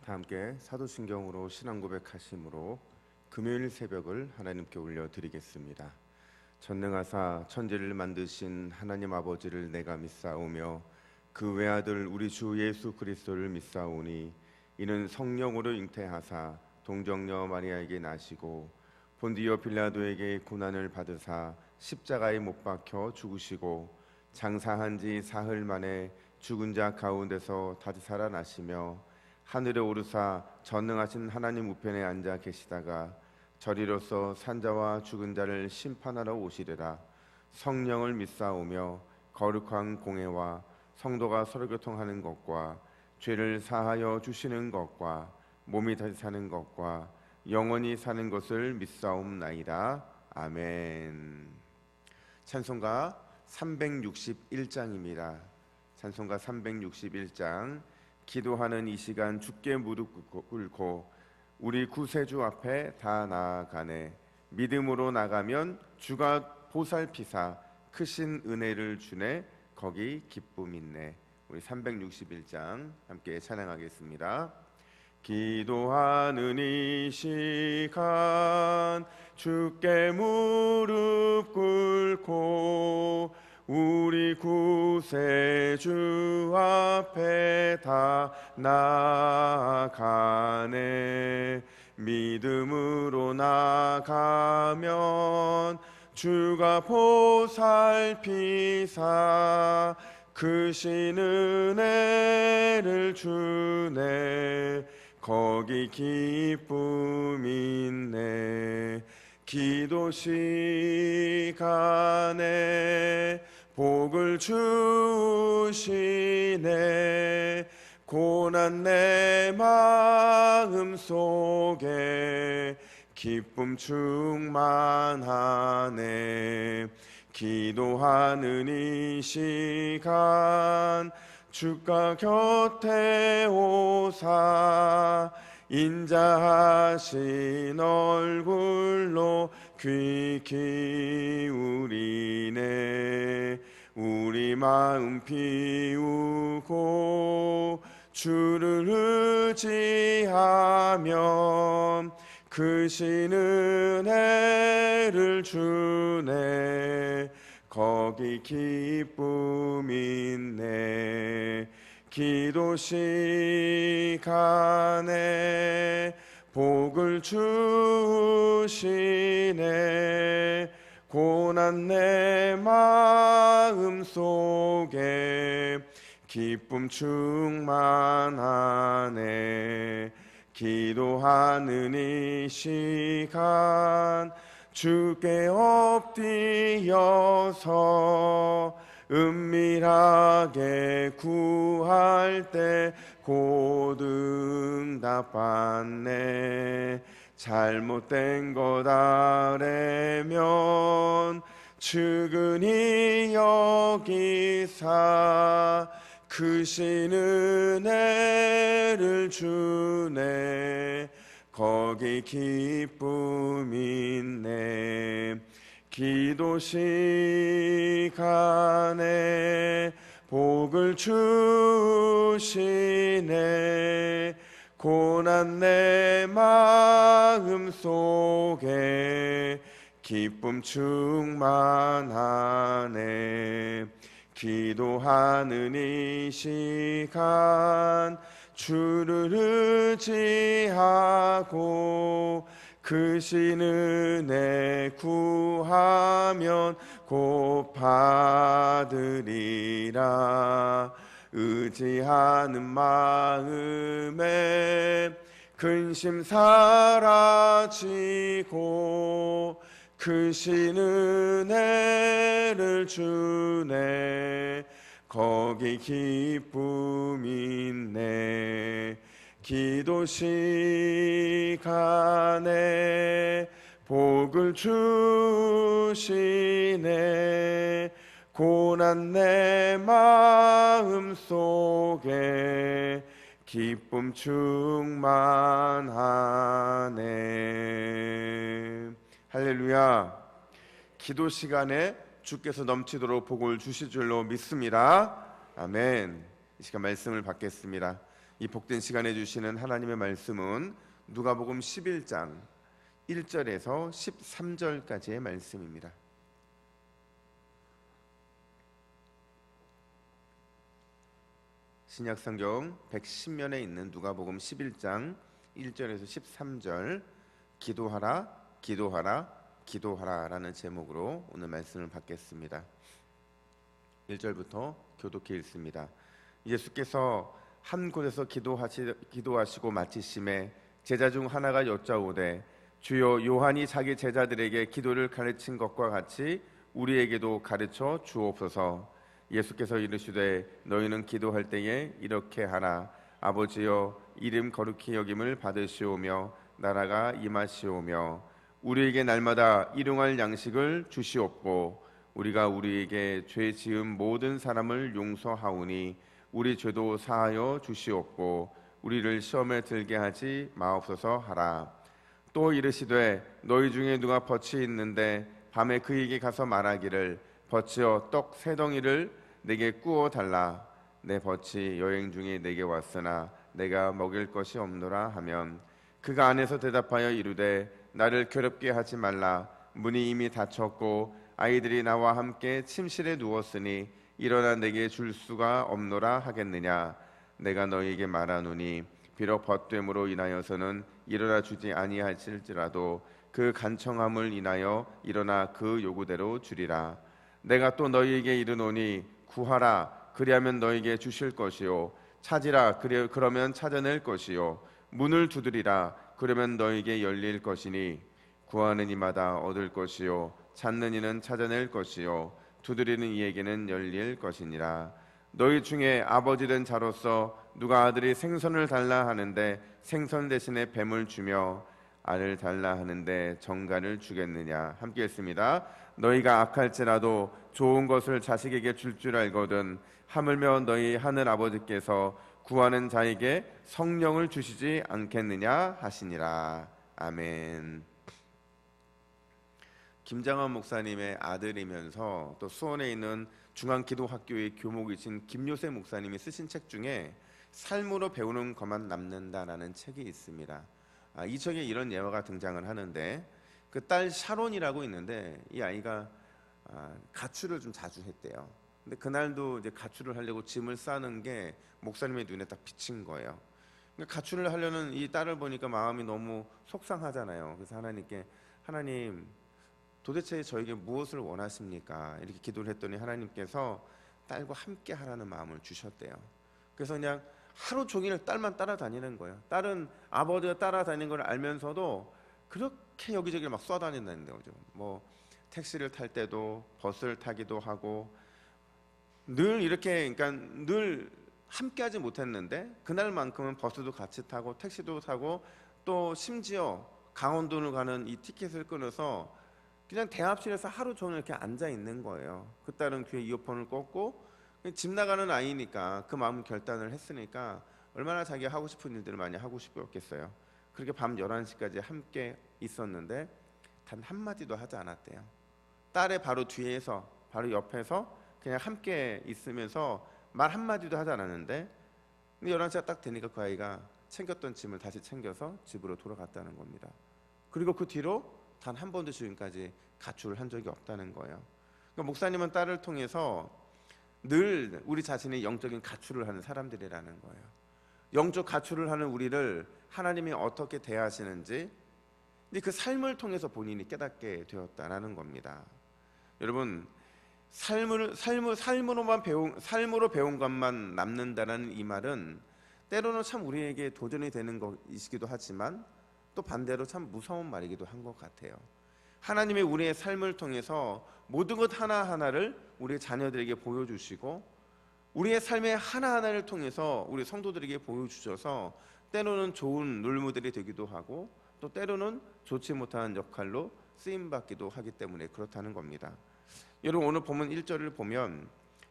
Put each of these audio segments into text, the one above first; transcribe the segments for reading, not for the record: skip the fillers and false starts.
다 함께 사도신경으로 신앙 고백하심으로 금요일 새벽을 하나님께 올려드리겠습니다. 전능하사 천지를 만드신 하나님 아버지를 내가 믿사오며 그 외아들 우리 주 예수 그리스도를 믿사오니 이는 성령으로 잉태하사 동정녀 마리아에게 나시고 본디오 빌라도에게 고난을 받으사 십자가에 못 박혀 죽으시고 장사한 지 사흘 만에 죽은 자 가운데서 다시 살아나시며 하늘에 오르사 전능하신 하나님 우편에 앉아 계시다가 저리로서 산자와 죽은 자를 심판하러 오시리라. 성령을 믿사오며 거룩한 공회와 성도가 서로 교통하는 것과 죄를 사하여 주시는 것과 몸이 다시 사는 것과 영원히 사는 것을 믿사옵나이다. 아멘. 찬송가 361장입니다. 찬송가 361장. 기도하는 이 시간 주께 무릎 꿇고 우리 구세주 앞에 다 나아가네. 믿음으로 나가면 주가 보살피사 크신 은혜를 주네. 거기 기쁨 있네. 우리 361장 함께 찬양하겠습니다. 기도하는 이 시간 주께 무릎 꿇고 우리 구세주 앞에 다 나아가네. 믿음으로 나가면 주가 보살피사 크신 은혜를 주네. 거기 기쁨 있네. 기도 시간에 복을 주시네. 고난 내 마음 속에 기쁨 충만하네. 기도하는 이 시간 주가 곁에 오사 인자하신 얼굴로 귀 기울이네. 우리 마음 비우고 주를 의지하면 크신 은혜를 주네. 거기 기쁨 있네. 기도 시간에 복을 주시네. 고난 내 마음 속에 기쁨 충만하네. 기도하는 이 시간 주께 엎드려서 은밀하게 구할 때 곧 응답받네. 잘못된 것 아래면 측은히 여기사 크신 은혜를 주네. 거기 기쁨 있네. 기도 시간에 복을 주시네. 고난 내 마음 속에 기쁨 충만하네. 기도하는 이 시간 주를 의지하고 크신 은혜 구하면 곧 받으리라. 의지하는 마음에 근심 사라지고 크신 은혜를 주네. 거기 기쁨 있네. 기도 시간에 복을 주시네. 고난 내 마음 속에 기쁨 충만하네. 할렐루야. 기도 시간에 주께서 넘치도록 복을 주실 줄로 믿습니다. 아멘. 이 시간 말씀을 받겠습니다. 이 복된 시간에 주시는 하나님의 말씀은 누가복음 11장 1절에서 13절까지의 말씀입니다. 신약성경 110면에 있는 누가복음 11장 1절에서 13절, 기도하라 기도하라 기도하라 라는 제목으로 오늘 말씀을 받겠습니다. 1절부터 교독해 읽습니다. 예수께서 한 곳에서 기도하시고 마치심에 제자 중 하나가 여짜오되 주여, 요한이 자기 제자들에게 기도를 가르친 것과 같이 우리에게도 가르쳐 주옵소서. 예수께서 이르시되 너희는 기도할 때에 이렇게 하라. 아버지여, 이름 거룩히 여김을 받으시오며 나라가 임하시오며 우리에게 날마다 일용할 양식을 주시옵고 우리가 우리에게 죄 지은 모든 사람을 용서하오니 우리 죄도 사하여 주시옵고 우리를 시험에 들게 하지 마옵소서 하라. 또 이르시되 너희 중에 누가 덫이 있는데 밤에 그에게 가서 말하기를 덫이여 떡 세 덩이를 내게 구워 달라. 내 덫이 여행 중에 내게 왔으나 내가 먹일 것이 없노라 하면 그가 안에서 대답하여 이르되 나를 괴롭게 하지 말라. 문이 이미 닫혔고 아이들이 나와 함께 침실에 누웠으니 일어나 내게 줄 수가 없노라 하겠느냐. 내가 너희에게 말하노니 비록 벗됨으로 인하여서는 일어나 주지 아니하실지라도 그 간청함을 인하여 일어나 그 요구대로 주리라. 내가 또 너희에게 이르노니 구하라 그리하면 너희에게 주실 것이요 찾으라 그러면 찾아낼 것이요 문을 두드리라 그러면 너희에게 열릴 것이니 구하는 이마다 얻을 것이요 찾는 이는 찾아낼 것이요 두드리는 이에게는 열릴 것이니라. 너희 중에 아버지 된 자로서 누가 아들이 생선을 달라 하는데 생선 대신에 뱀을 주며 알을 달라 하는데 정갈을 주겠느냐. 함께 읽습니다. 너희가 악할지라도 좋은 것을 자식에게 줄 줄 알거든 하물며 너희 하늘 아버지께서 구하는 자에게 성령을 주시지 않겠느냐 하시니라. 아멘. 김장원 목사님의 아들이면서 또 수원에 있는 중앙기도학교의 교목이신 김요셉 목사님이 쓰신 책 중에 삶으로 배우는 것만 남는다라는 책이 있습니다. 이 책에 이런 예화가 등장을 하는데 그 딸 샤론이라고 있는데 이 아이가 가출을 좀 자주 했대요. 근데 그날도 이제 가출을 하려고 짐을 싸는 게 목사님의 눈에 딱 비친 거예요. 그러니까 가출을 하려는 이 딸을 보니까 마음이 너무 속상하잖아요. 그래서 하나님께 하나님 도대체 저에게 무엇을 원하십니까? 이렇게 기도를 했더니 하나님께서 딸과 함께 하라는 마음을 주셨대요. 그래서 그냥 하루 종일 딸만 따라다니는 거예요. 딸은 아버지가 따라다니는 걸 알면서도 그렇게 여기저기 막 쏘아다닌다는 거죠. 뭐 택시를 탈 때도 버스를 타기도 하고 늘 이렇게 그러니까 늘 함께하지 못했는데 그날만큼은 버스도 같이 타고 택시도 타고 또 심지어 강원도를 가는 이 티켓을 끊어서 그냥 대합실에서 하루 종일 이렇게 앉아 있는 거예요. 그 딸은 귀에 이어폰을 꽂고 집 나가는 아이니까 그 마음 결단을 했으니까 얼마나 자기가 하고 싶은 일들을 많이 하고 싶었겠어요. 그렇게 밤 11시까지 함께 있었는데 단 한마디도 하지 않았대요. 딸의 바로 뒤에서 바로 옆에서 그냥 함께 있으면서 말 한마디도 하지 않았는데 11시가 딱 되니까 그 아이가 챙겼던 짐을 다시 챙겨서 집으로 돌아갔다는 겁니다. 그리고 그 뒤로 단 한 번도 지금까지 가출을 한 적이 없다는 거예요. 그러니까 목사님은 딸을 통해서 늘 우리 자신이 영적인 가출을 하는 사람들이라는 거예요. 영적 가출을 하는 우리를 하나님이 어떻게 대하시는지 그 삶을 통해서 본인이 깨닫게 되었다라는 겁니다. 여러분, 삶으로 배운 것만 남는다는 이 말은 때로는 참 우리에게 도전이 되는 것이기도 하지만 또 반대로 참 무서운 말이기도 한 것 같아요. 하나님이 우리의 삶을 통해서 모든 것 하나하나를 우리 자녀들에게 보여주시고 우리의 삶의 하나하나를 통해서 우리 성도들에게 보여주셔서 때로는 좋은 롤모델이 되기도 하고 또 때로는 좋지 못한 역할로 쓰임받기도 하기 때문에 그렇다는 겁니다. 여러분, 오늘 본문 1절을 보면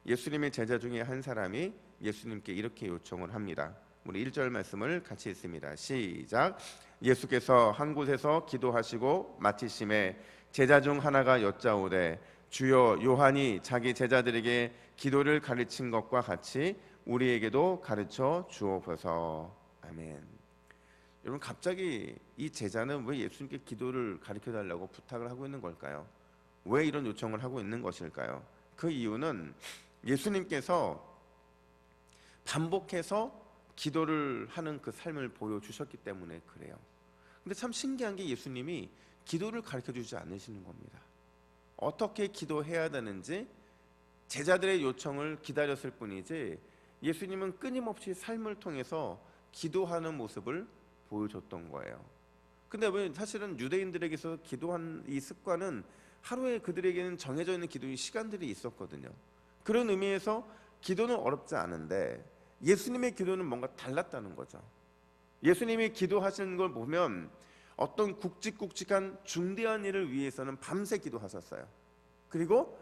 예수님의 제자 중에 한 사람이 예수님께 이렇게 요청을 합니다. 우리 1절 말씀을 같이 읽습니다. 시작. 예수께서 한 곳에서 기도하시고 마치심에 제자 중 하나가 여짜오되 주여 요한이 자기 제자들에게 기도를 가르친 것과 같이 우리에게도 가르쳐 주옵소서. 아멘. 여러분, 갑자기 이 제자는 왜 예수님께 기도를 가르쳐 달라고 부탁을 하고 있는 걸까요? 왜 이런 요청을 하고 있는 것일까요? 그 이유는 예수님께서 반복해서 기도를 하는 그 삶을 보여주셨기 때문에 그래요. 근데 참 신기한 게 예수님이 기도를 가르쳐 주지 않으시는 겁니다. 어떻게 기도해야 되는지 제자들의 요청을 기다렸을 뿐이지 예수님은 끊임없이 삶을 통해서 기도하는 모습을 보여줬던 거예요. 근데 왜 사실은 유대인들에게서 기도한 이 습관은 하루에 그들에게는 정해져 있는 기도의 시간들이 있었거든요. 그런 의미에서 기도는 어렵지 않은데 예수님의 기도는 뭔가 달랐다는 거죠. 예수님이 기도하시는 걸 보면 어떤 굵직굵직한 중대한 일을 위해서는 밤새 기도하셨어요. 그리고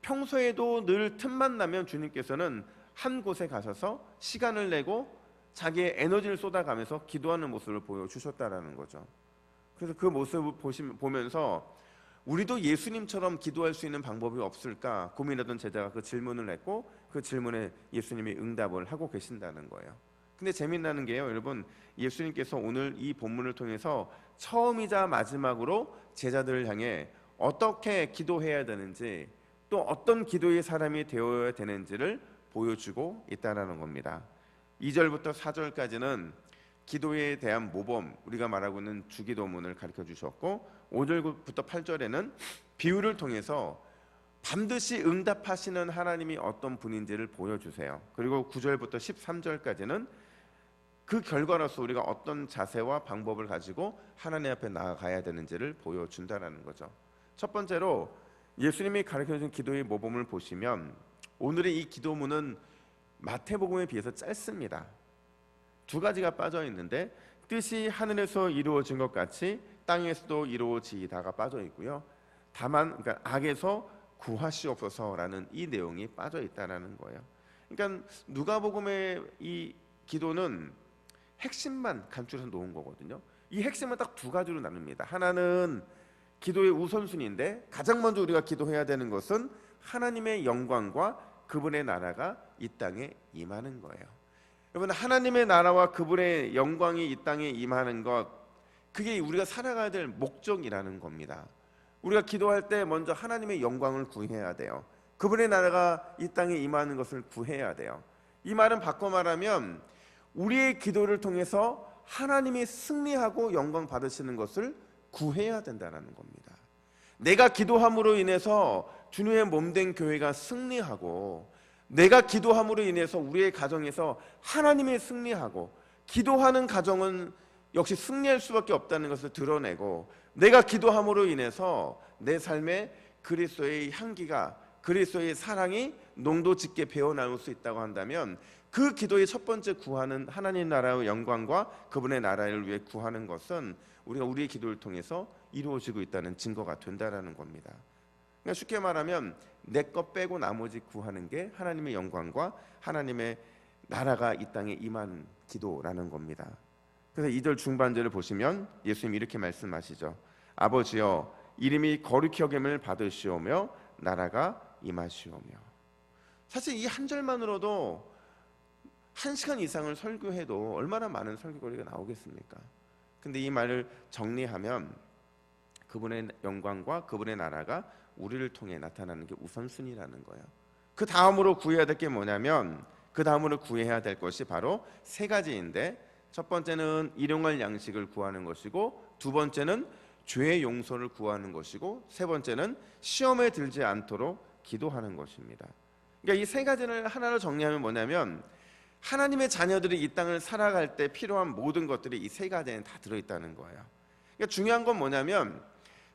평소에도 늘 틈만 나면 주님께서는 한 곳에 가셔서 시간을 내고 자기의 에너지를 쏟아가면서 기도하는 모습을 보여주셨다라는 거죠. 그래서 그 모습을 보면서 우리도 예수님처럼 기도할 수 있는 방법이 없을까 고민하던 제자가 그 질문을 했고 그 질문에 예수님이 응답을 하고 계신다는 거예요. 근데 재미나는 게요, 여러분, 예수님께서 오늘 이 본문을 통해서 처음이자 마지막으로 제자들을 향해 어떻게 기도해야 되는지 또 어떤 기도의 사람이 되어야 되는지를 보여주고 있다는 겁니다. 2절부터 4절까지는 기도에 대한 모범, 우리가 말하고 있는 주기도문을 가르쳐 주셨고 5절부터 8절에는 비유를 통해서 반드시 응답하시는 하나님이 어떤 분인지를 보여주세요. 그리고 9절부터 13절까지는 그 결과로서 우리가 어떤 자세와 방법을 가지고 하나님 앞에 나아가야 되는지를 보여준다는 거죠. 첫 번째로 예수님이 가르쳐준 기도의 모범을 보시면 오늘의 이 기도문은 마태복음에 비해서 짧습니다. 두 가지가 빠져 있는데 뜻이 하늘에서 이루어진 것 같이 땅에서도 이루어지다가 빠져 있고요. 다만 그러니까 악에서 구하시옵소서라는 이 내용이 빠져 있다라는 거예요. 그러니까 누가복음의 이 기도는 핵심만 간추려서 놓은 거거든요. 이 핵심은 딱 두 가지로 나눕니다. 하나는 기도의 우선순위인데 가장 먼저 우리가 기도해야 되는 것은 하나님의 영광과 그분의 나라가 이 땅에 임하는 거예요. 여러분, 하나님의 나라와 그분의 영광이 이 땅에 임하는 것, 그게 우리가 살아가야 될 목적이라는 겁니다. 우리가 기도할 때 먼저 하나님의 영광을 구해야 돼요. 그분의 나라가 이 땅에 임하는 것을 구해야 돼요. 이 말은 바꿔 말하면 우리의 기도를 통해서 하나님이 승리하고 영광 받으시는 것을 구해야 된다는 겁니다. 내가 기도함으로 인해서 주님의 몸된 교회가 승리하고 내가 기도함으로 인해서 우리의 가정에서 하나님이 승리하고 기도하는 가정은 역시 승리할 수밖에 없다는 것을 드러내고 내가 기도함으로 인해서 내 삶에 그리스도의 향기가 그리스도의 사랑이 농도 짙게 배어나올 수 있다고 한다면 그 기도의 첫 번째 구하는 하나님 나라의 영광과 그분의 나라를 위해 구하는 것은 우리가 우리의 기도를 통해서 이루어지고 있다는 증거가 된다는 겁니다. 그러니까 쉽게 말하면 내 것 빼고 나머지 구하는 게 하나님의 영광과 하나님의 나라가 이 땅에 임하는 기도라는 겁니다. 그래서 2절 중반절을 보시면 예수님이 이렇게 말씀하시죠. 아버지여 이름이 거룩히 여김을 받으시오며 나라가 임하시오며. 사실 이 한 절만으로도 1시간 이상을 설교해도 얼마나 많은 설교거리가 나오겠습니까? 근데 이 말을 정리하면 그분의 영광과 그분의 나라가 우리를 통해 나타나는 게 우선순위라는 거예요. 그 다음으로 구해야 될 게 뭐냐면 그 다음으로 구해야 될 것이 바로 세 가지인데 첫 번째는 일용할 양식을 구하는 것이고 두 번째는 죄의 용서를 구하는 것이고 세 번째는 시험에 들지 않도록 기도하는 것입니다. 그러니까 이 세 가지를 하나로 정리하면 뭐냐면 하나님의 자녀들이 이 땅을 살아갈 때 필요한 모든 것들이 이 세 가지에 다 들어있다는 거예요. 그러니까 중요한 건 뭐냐면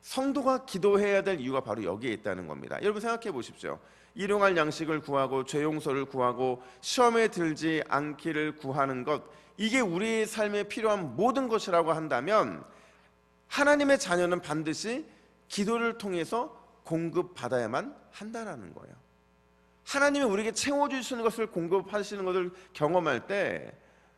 성도가 기도해야 될 이유가 바로 여기에 있다는 겁니다. 여러분 생각해 보십시오. 일용할 양식을 구하고 죄 용서를 구하고 시험에 들지 않기를 구하는 것, 이게 우리의 삶에 필요한 모든 것이라고 한다면 하나님의 자녀는 반드시 기도를 통해서 공급받아야만 한다는 거예요. 하나님이 우리에게 채워주시는 것을 공급하시는 것을 경험할 때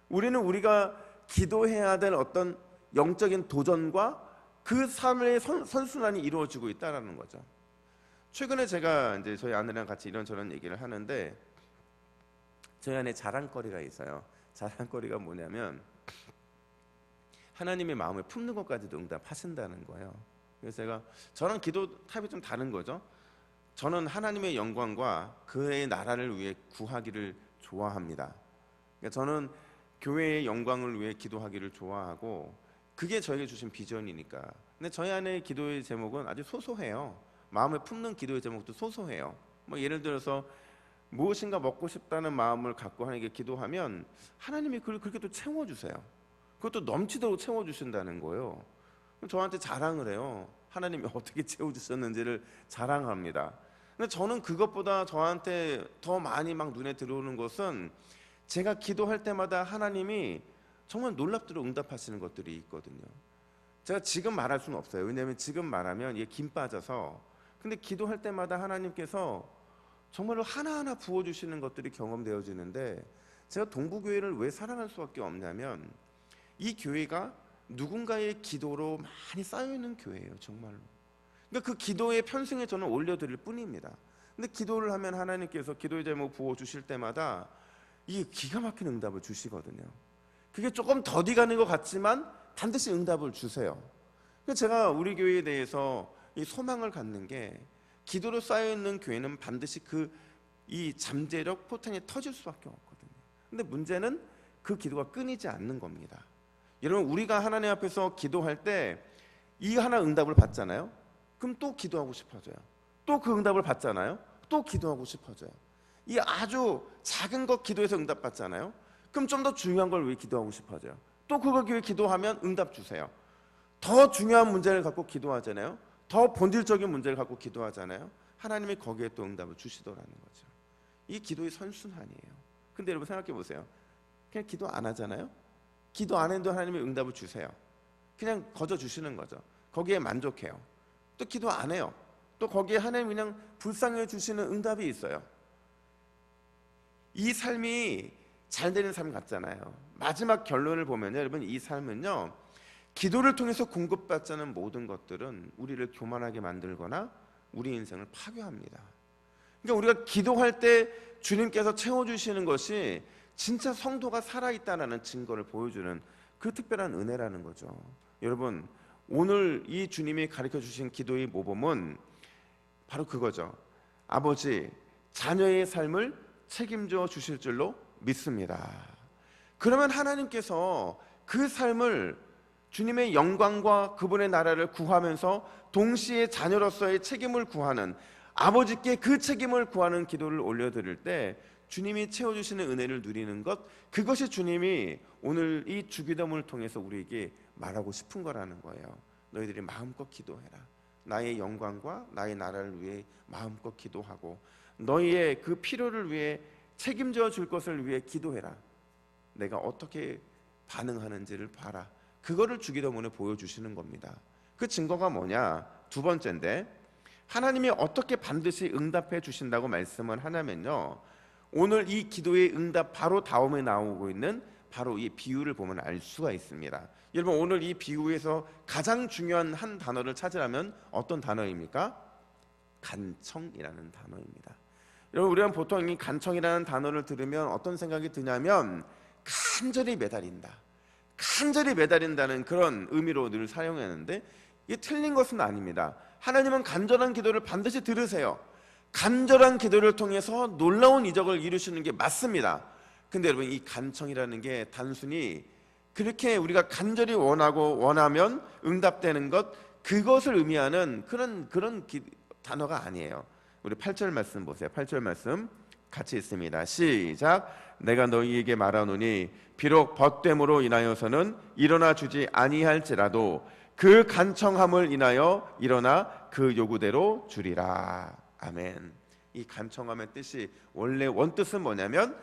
우리는 우리가 기도해야 될 어떤 영적인 도전과 그 삶의 선순환이 이루어지고 있다는 거죠. 최근에 제가 이제 저희 아내랑 같이 이런저런 얘기를 하는데 저희 안에 자랑거리가 있어요. 자랑거리가 뭐냐면 하나님의 마음을 품는 것까지도 응답하신다는 거예요. 그래서 제가 저랑 기도 타입이 좀 다른 거죠. 저는 하나님의 영광과 그의 나라를 위해 구하기를 좋아합니다. 그러니까 저는 교회의 영광을 위해 기도하기를 좋아하고 그게 저에게 주신 비전이니까. 근데 저희 안에 기도의 제목은 아주 소소해요. 마음을 품는 기도의 제목도 소소해요. 뭐 예를 들어서 무엇인가 먹고 싶다는 마음을 갖고 하나님께 기도하면 하나님이 그걸 그렇게 또 채워주세요. 그것도 넘치도록 채워주신다는 거예요. 저한테 자랑을 해요. 하나님이 어떻게 채워주셨는지를 자랑합니다. 근데 저는 그것보다 저한테 더 많이 막 눈에 들어오는 것은 제가 기도할 때마다 하나님이 정말 놀랍도록 응답하시는 것들이 있거든요. 제가 지금 말할 수는 없어요. 왜냐하면 지금 말하면 이게 김 빠져서. 근데 기도할 때마다 하나님께서 정말로 하나하나 부어주시는 것들이 경험되어지는데 제가 동부교회를 왜 사랑할 수밖에 없냐면 이 교회가 누군가의 기도로 많이 쌓여있는 교회예요. 정말로. 그러니까 그 기도의 편승에 저는 올려드릴 뿐입니다. 근데 기도를 하면 하나님께서 기도의 제목 부어주실 때마다 이 기가 막힌 응답을 주시거든요. 그게 조금 더디 가는 것 같지만 반드시 응답을 주세요. 그래서 제가 우리 교회에 대해서 이 소망을 갖는 게 기도로 쌓여있는 교회는 반드시 이 잠재력 포텐이 터질 수밖에 없거든요. 근데 문제는 그 기도가 끊이지 않는 겁니다. 여러분 우리가 하나님 앞에서 기도할 때 이 하나 응답을 받잖아요. 그럼 또 기도하고 싶어져요. 또 그 응답을 받잖아요. 또 기도하고 싶어져요. 이 아주 작은 것 기도해서 응답 받잖아요. 그럼 좀 더 중요한 걸 왜 기도하고 싶어져요. 또 그걸 위해 기도하면 응답 주세요. 더 중요한 문제를 갖고 기도하잖아요. 더 본질적인 문제를 갖고 기도하잖아요. 하나님이 거기에 또 응답을 주시더라는 거죠. 이 기도의 선순환이에요. 근데 여러분 생각해 보세요. 그냥 기도 안 하잖아요. 기도 안 해도 하나님이 응답을 주세요. 그냥 거저 주시는 거죠. 거기에 만족해요. 또 기도 안 해요. 또 거기에 하나님 그냥 불쌍해 주시는 응답이 있어요. 이 삶이 잘 되는 삶 같잖아요. 마지막 결론을 보면요, 여러분 이 삶은요, 기도를 통해서 공급받자는 모든 것들은 우리를 교만하게 만들거나 우리 인생을 파괴합니다. 그러니까 우리가 기도할 때 주님께서 채워주시는 것이 진짜 성도가 살아있다는 증거를 보여주는 그 특별한 은혜라는 거죠. 여러분 오늘 이 주님이 가르쳐 주신 기도의 모범은 바로 그거죠. 아버지, 자녀의 삶을 책임져 주실 줄로 믿습니다. 그러면 하나님께서 그 삶을 주님의 영광과 그분의 나라를 구하면서 동시에 자녀로서의 책임을 구하는, 아버지께 그 책임을 구하는 기도를 올려드릴 때 주님이 채워주시는 은혜를 누리는 것, 그것이 주님이 오늘 이 주기도문을 통해서 우리에게 말하고 싶은 거라는 거예요. 너희들이 마음껏 기도해라. 나의 영광과 나의 나라를 위해 마음껏 기도하고 너희의 그 필요를 위해 책임져 줄 것을 위해 기도해라. 내가 어떻게 반응하는지를 봐라. 그거를 주기도문에 보여주시는 겁니다. 그 증거가 뭐냐? 두 번째인데, 하나님이 어떻게 반드시 응답해 주신다고 말씀을 하냐면요, 오늘 이 기도의 응답 바로 다음에 나오고 있는 바로 이 비유를 보면 알 수가 있습니다. 여러분 오늘 이 비유에서 가장 중요한 한 단어를 찾으라면 어떤 단어입니까? 간청이라는 단어입니다. 여러분 우리는 보통 이 간청이라는 단어를 들으면 어떤 생각이 드냐면 간절히 매달린다, 간절히 매달린다는 그런 의미로 늘 사용하는데 이게 틀린 것은 아닙니다. 하나님은 간절한 기도를 반드시 들으세요. 간절한 기도를 통해서 놀라운 이적을 이루시는 게 맞습니다. 근데 여러분 이 간청이라는 게 단순히 그렇게 우리가 간절히 원하고 원하면 응답되는 것, 그것을 의미하는 그런 단어가 아니에요. 우리 8절 말씀 보세요. 8절 말씀 같이 있습니다. 시작. 내가 너희에게 말하노니 비록 벗됨으로 인하여서는 일어나 주지 아니할지라도 그 간청함을 인하여 일어나 그 요구대로 주리라. 아멘. 이 간청함의 뜻이 원래 원뜻은 뭐냐면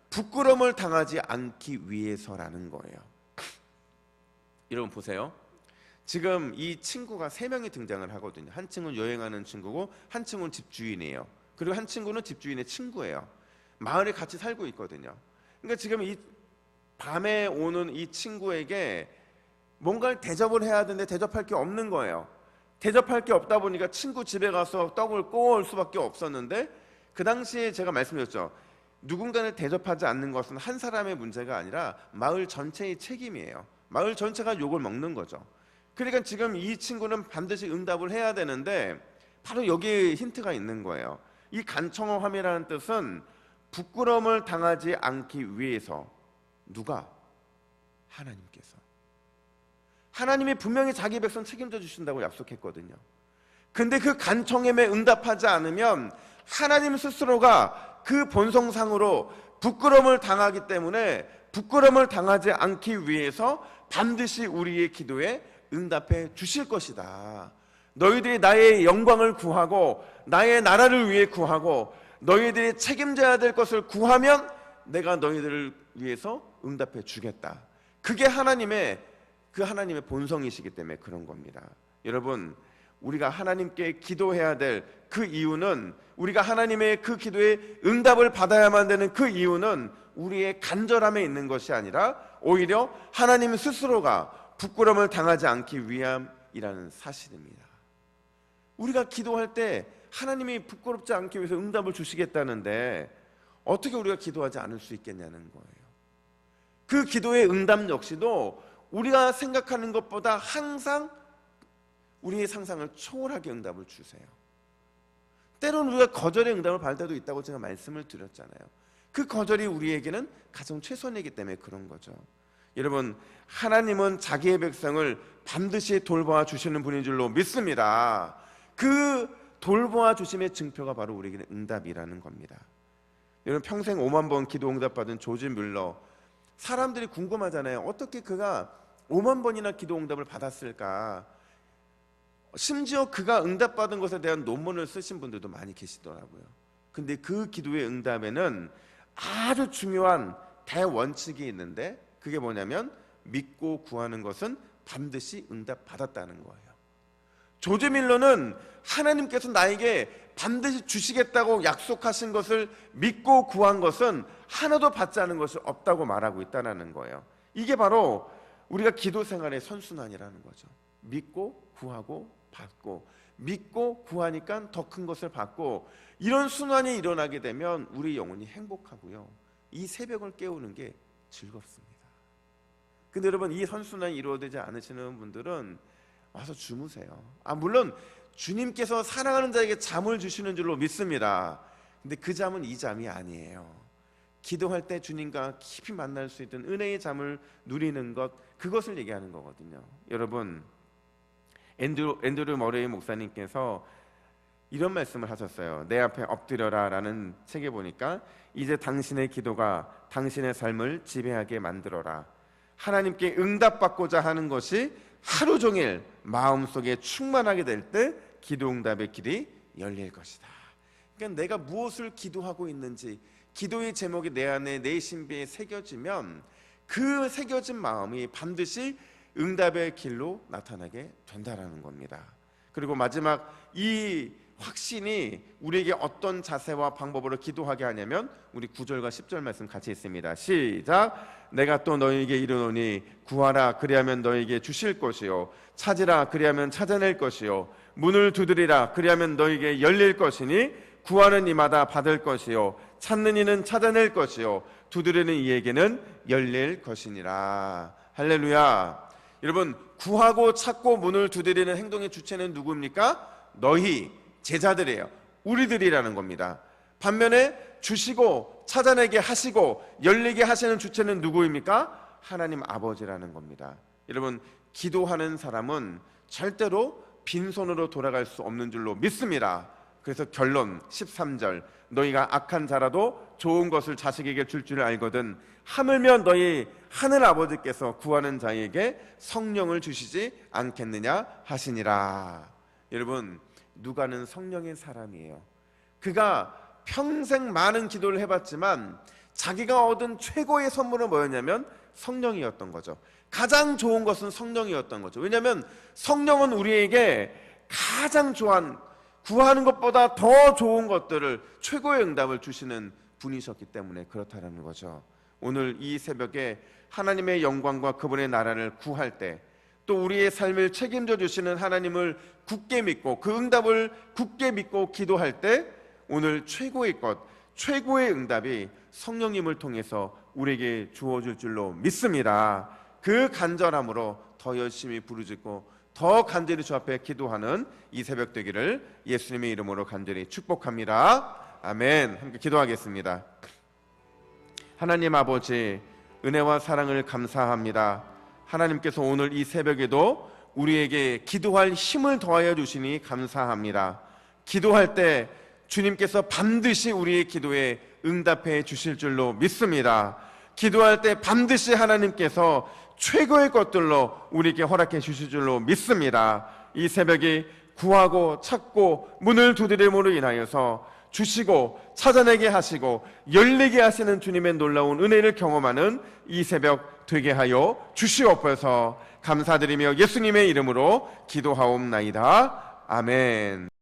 부끄러움을 당하지 않기 위해서라는 거예요. 여러분 보세요. 지금 이 친구가 세 명이 등장을 하거든요. 한 친구는 여행하는 친구고 한 친구는 집주인이에요. 그리고 한 친구는 집주인의 친구예요. 마을에 같이 살고 있거든요. 그러니까 지금 이 밤에 오는 이 친구에게 뭔가를 대접을 해야 되는데 대접할 게 없는 거예요. 대접할 게 없다 보니까 친구 집에 가서 떡을 꼬을 수밖에 없었는데, 그 당시에 제가 말씀드렸죠. 누군가를 대접하지 않는 것은 한 사람의 문제가 아니라 마을 전체의 책임이에요. 마을 전체가 욕을 먹는 거죠. 그러니까 지금 이 친구는 반드시 응답을 해야 되는데, 바로 여기에 힌트가 있는 거예요. 이 간청함이라는 뜻은 부끄러움을 당하지 않기 위해서. 누가? 하나님께서. 하나님이 분명히 자기 백성 책임져 주신다고 약속했거든요. 근데 그 간청함에 응답하지 않으면 하나님 스스로가 그 본성상으로 부끄러움을 당하기 때문에, 부끄러움을 당하지 않기 위해서 반드시 우리의 기도에 응답해 주실 것이다. 너희들이 나의 영광을 구하고 나의 나라를 위해 구하고 너희들이 책임져야 될 것을 구하면 내가 너희들을 위해서 응답해 주겠다. 그게 하나님의 본성이시기 때문에 그런 겁니다. 여러분, 우리가 하나님께 기도해야 될 그 이유는, 우리가 하나님의 그 기도에 응답을 받아야만 되는 그 이유는 우리의 간절함에 있는 것이 아니라 오히려 하나님 스스로가 부끄러움을 당하지 않기 위함이라는 사실입니다. 우리가 기도할 때 하나님이 부끄럽지 않기 위해서 응답을 주시겠다는데 어떻게 우리가 기도하지 않을 수 있겠냐는 거예요. 그 기도의 응답 역시도 우리가 생각하는 것보다 항상 우리의 상상을 초월하게 응답을 주세요. 때로는 우리가 거절의 응답을 받을 때도 있다고 제가 말씀을 드렸잖아요. 그 거절이 우리에게는 가장 최선이기 때문에 그런 거죠. 여러분, 하나님은 자기의 백성을 반드시 돌보아 주시는 분인 줄로 믿습니다. 그 돌보아 주심의 증표가 바로 우리에게는 응답이라는 겁니다. 여러분, 평생 5만 번 기도 응답 받은 조지 뮬러, 사람들이 궁금하잖아요. 어떻게 그가 5만 번이나 기도 응답을 받았을까? 심지어 그가 응답받은 것에 대한 논문을 쓰신 분들도 많이 계시더라고요. 근데 그 기도의 응답에는 아주 중요한 대원칙이 있는데, 그게 뭐냐면 믿고 구하는 것은 반드시 응답받았다는 거예요. 조지 밀러는 하나님께서 나에게 반드시 주시겠다고 약속하신 것을 믿고 구한 것은 하나도 받지 않은 것이 없다고 말하고 있다는 거예요. 이게 바로 우리가 기도 생활의 선순환이라는 거죠. 믿고 구하고 받고, 믿고 구하니까 더 큰 것을 받고, 이런 순환이 일어나게 되면 우리 영혼이 행복하고요, 이 새벽을 깨우는 게 즐겁습니다. 근데 여러분, 이 선순환이 이루어지지 않으시는 분들은 와서 주무세요. 물론 주님께서 사랑하는 자에게 잠을 주시는 줄로 믿습니다. 근데 그 잠은 이 잠이 아니에요. 기도할 때 주님과 깊이 만날 수 있던 은혜의 잠을 누리는 것, 그것을 얘기하는 거거든요. 여러분, 앤드류 머레이 목사님께서 이런 말씀을 하셨어요. 내 앞에 엎드려라 라는 책에 보니까, 이제 당신의 기도가 당신의 삶을 지배하게 만들어라. 하나님께 응답받고자 하는 것이 하루 종일 마음속에 충만하게 될 때 기도 응답의 길이 열릴 것이다. 그러니까 내가 무엇을 기도하고 있는지, 기도의 제목이 내 안에, 내 신비에 새겨지면 그 새겨진 마음이 반드시 응답의 길로 나타나게 된다라는 겁니다. 그리고 마지막, 이 확신이 우리에게 어떤 자세와 방법으로 기도하게 하냐면, 우리 9절과 10절 말씀 같이 있습니다. 시작. 내가 또 너희에게 이르노니 구하라 그리하면 너희에게 주실 것이요, 찾으라 그리하면 찾아낼 것이요, 문을 두드리라 그리하면 너희에게 열릴 것이니 구하는 이마다 받을 것이요, 찾는 이는 찾아낼 것이요, 두드리는 이에게는 열릴 것이니라. 할렐루야. 여러분, 구하고 찾고 문을 두드리는 행동의 주체는 누구입니까? 너희 제자들이에요. 우리들이라는 겁니다. 반면에 주시고 찾아내게 하시고 열리게 하시는 주체는 누구입니까? 하나님 아버지라는 겁니다. 여러분, 기도하는 사람은 절대로 빈손으로 돌아갈 수 없는 줄로 믿습니다. 그래서 결론 13절, 너희가 악한 자라도 좋은 것을 자식에게 줄 줄 알거든 하물며 너희 하늘 아버지께서 구하는 자에게 성령을 주시지 않겠느냐 하시니라. 여러분, 누가는 성령의 사람이에요. 그가 평생 많은 기도를 해봤지만 자기가 얻은 최고의 선물은 뭐였냐면 성령이었던 거죠. 가장 좋은 것은 성령이었던 거죠. 왜냐하면 성령은 우리에게 가장 구하는 것보다 더 좋은 것들을, 최고의 응답을 주시는 분이셨기 때문에 그렇다는 거죠. 오늘 이 새벽에 하나님의 영광과 그분의 나라를 구할 때, 또 우리의 삶을 책임져 주시는 하나님을 굳게 믿고 그 응답을 굳게 믿고 기도할 때 오늘 최고의 것, 최고의 응답이 성령님을 통해서 우리에게 주어질 줄로 믿습니다. 그 간절함으로 더 열심히 부르짖고 더 간절히 주 앞에 기도하는 이 새벽 되기를 예수님의 이름으로 간절히 축복합니다. 아멘. 함께 기도하겠습니다. 하나님 아버지, 은혜와 사랑을 감사합니다. 하나님께서 오늘 이 새벽에도 우리에게 기도할 힘을 더하여 주시니 감사합니다. 기도할 때 주님께서 반드시 우리의 기도에 응답해 주실 줄로 믿습니다. 기도할 때 반드시 하나님께서 최고의 것들로 우리에게 허락해 주실 줄로 믿습니다. 이 새벽에 구하고 찾고 문을 두드림으로 인하여서 주시고 찾아내게 하시고 열리게 하시는 주님의 놀라운 은혜를 경험하는 이 새벽 되게 하여 주시옵소서. 감사드리며 예수님의 이름으로 기도하옵나이다. 아멘.